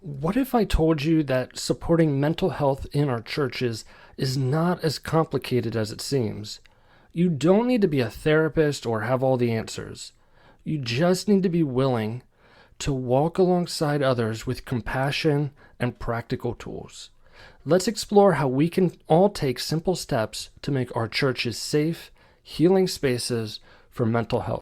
What if I told you that supporting mental health in our churches is not as complicated as it seems? You don't need to be a therapist or have all the answers. You just need to be willing to walk alongside others with compassion and practical tools. Let's explore how we can all take simple steps to make our churches safe, healing spaces for mental health.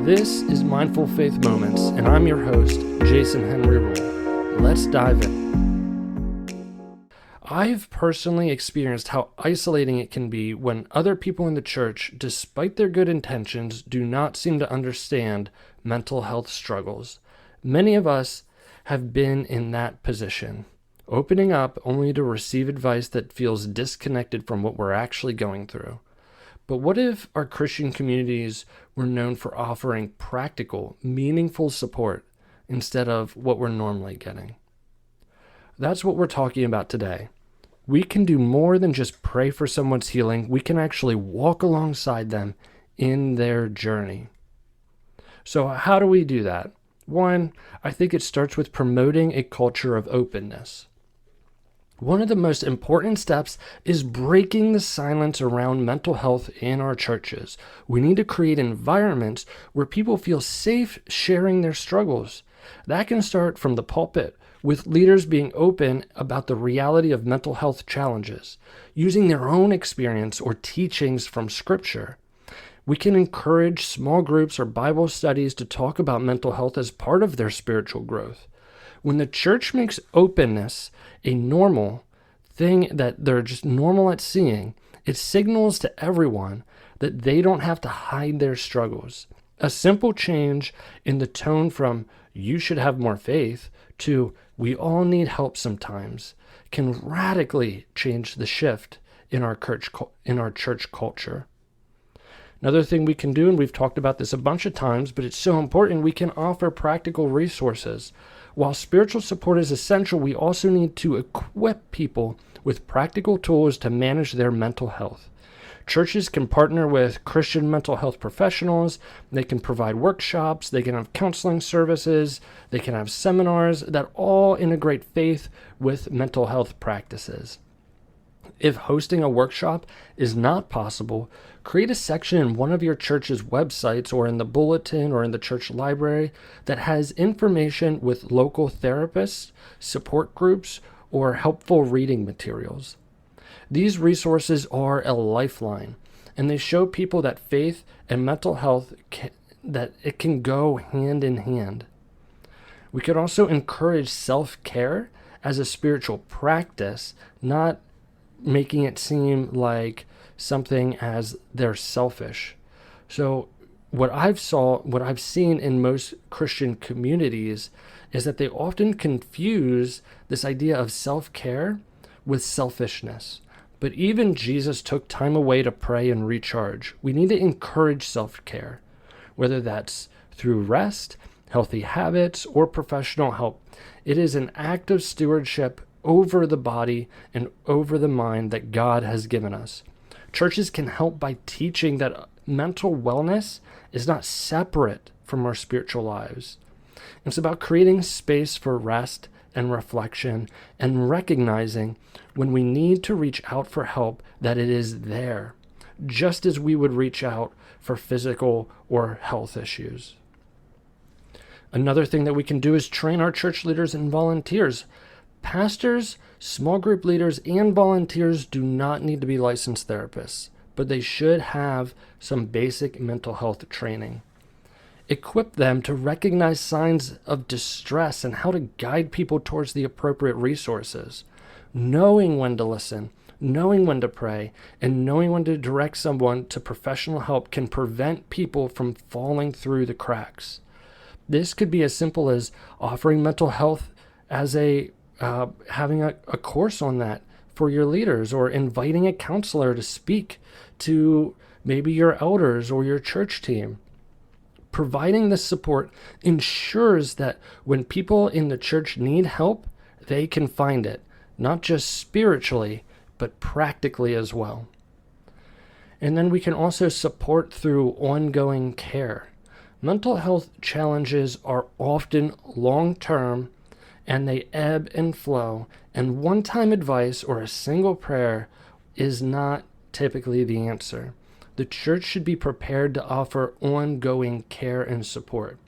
This is Mindful Faith Moments, and I'm your host, Jason Henry Rule. Let's dive in. I've personally experienced how isolating it can be when other people in the church, despite their good intentions, do not seem to understand mental health struggles. Many of us have been in that position, opening up only to receive advice that feels disconnected from what we're actually going through. But what if our Christian communities were known for offering practical, meaningful support instead of what we're normally getting? That's what we're talking about today. We can do more than just pray for someone's healing. We can actually walk alongside them in their journey. So how do we do that? One, I think it starts with promoting a culture of openness. One of the most important steps is breaking the silence around mental health in our churches. We need to create environments where people feel safe sharing their struggles. That can start from the pulpit, with leaders being open about the reality of mental health challenges, using their own experience or teachings from Scripture. We can encourage small groups or Bible studies to talk about mental health as part of their spiritual growth. When the church makes openness a normal thing that they're just normal at seeing, it signals to everyone that they don't have to hide their struggles. A simple change in the tone from "you should have more faith" to "we all need help sometimes" can radically change the shift in our church culture. Another thing we can do, and we've talked about this a bunch of times, but it's so important, we can offer practical resources. While spiritual support is essential, we also need to equip people with practical tools to manage their mental health. Churches can partner with Christian mental health professionals. They can provide workshops. They can have counseling services. They can have seminars that all integrate faith with mental health practices. If hosting a workshop is not possible, create a section in one of your church's websites or in the bulletin or in the church library that has information with local therapists, support groups, or helpful reading materials. These resources are a lifeline, and they show people that faith and mental health that it can go hand in hand. We could also encourage self-care as a spiritual practice, not making it seem like something as they're selfish. So what I've seen in most Christian communities is that they often confuse this idea of self-care with selfishness. But even Jesus took time away to pray and recharge. We need to encourage self-care, whether that's through rest, healthy habits, or professional help. It is an act of stewardship over the body and over the mind that God has given us. Churches can help by teaching that mental wellness is not separate from our spiritual lives. It's about creating space for rest and reflection and recognizing when we need to reach out for help that it is there, just as we would reach out for physical or health issues. Another thing that we can do is train our church leaders and volunteers. Pastors, small group leaders, and volunteers do not need to be licensed therapists, but they should have some basic mental health training. Equip them to recognize signs of distress and how to guide people towards the appropriate resources. Knowing when to listen, knowing when to pray, and knowing when to direct someone to professional help can prevent people from falling through the cracks. This could be as simple as offering mental health as having a course on that for your leaders, or inviting a counselor to speak to maybe your elders or your church team. Providing this support ensures that when people in the church need help, they can find it, not just spiritually, but practically as well. And then we can also support through ongoing care. Mental health challenges are often long-term and they ebb and flow, and one-time advice or a single prayer is not typically the answer. The church should be prepared to offer ongoing care and support.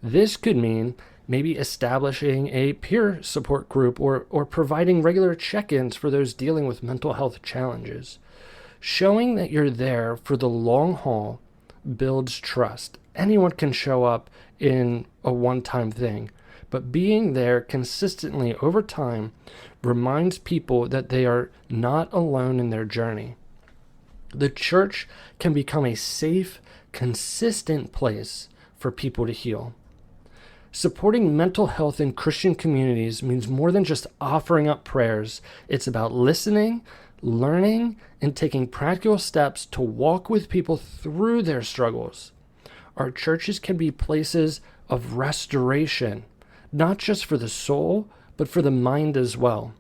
This could mean maybe establishing a peer support group or providing regular check-ins for those dealing with mental health challenges. Showing that you're there for the long haul builds trust. Anyone can show up in a one-time thing, but being there consistently over time reminds people that they are not alone in their journey. The church can become a safe, consistent place for people to heal. Supporting mental health in Christian communities means more than just offering up prayers. It's about listening, learning, and taking practical steps to walk with people through their struggles. Our churches can be places of restoration, not just for the soul, but for the mind as well.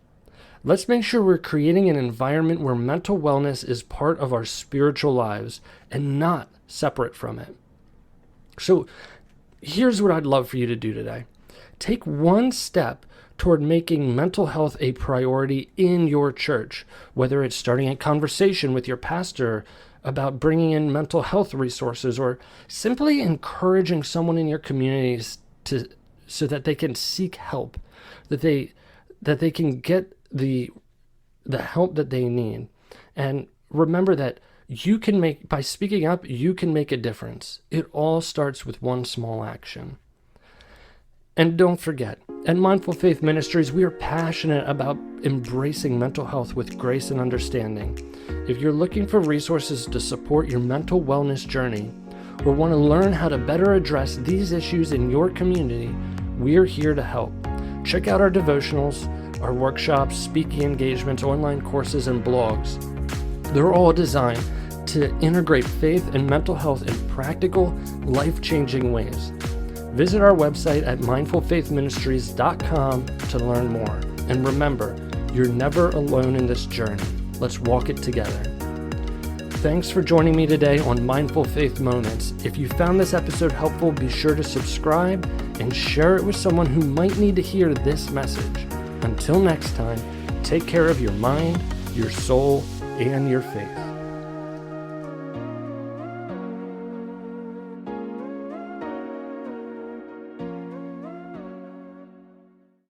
Let's make sure we're creating an environment where mental wellness is part of our spiritual lives and not separate from it. So here's what I'd love for you to do today. Take one step toward making mental health a priority in your church, whether it's starting a conversation with your pastor about bringing in mental health resources or simply encouraging someone in your communities so that they can seek help, that they can get the help that they need. And remember that by speaking up, you can make a difference. It all starts with one small action. And don't forget, at Mindful Faith Ministries, we are passionate about embracing mental health with grace and understanding. If you're looking for resources to support your mental wellness journey or want to learn how to better address these issues in your community, we're here to help. Check out our devotionals, our workshops, speaking engagements, online courses, and blogs. They're all designed to integrate faith and mental health in practical, life-changing ways. Visit our website at mindfulfaithministries.com to learn more. And remember, you're never alone in this journey. Let's walk it together. Thanks for joining me today on Mindful Faith Moments. If you found this episode helpful, be sure to subscribe and share it with someone who might need to hear this message. Until next time, take care of your mind, your soul, and your faith.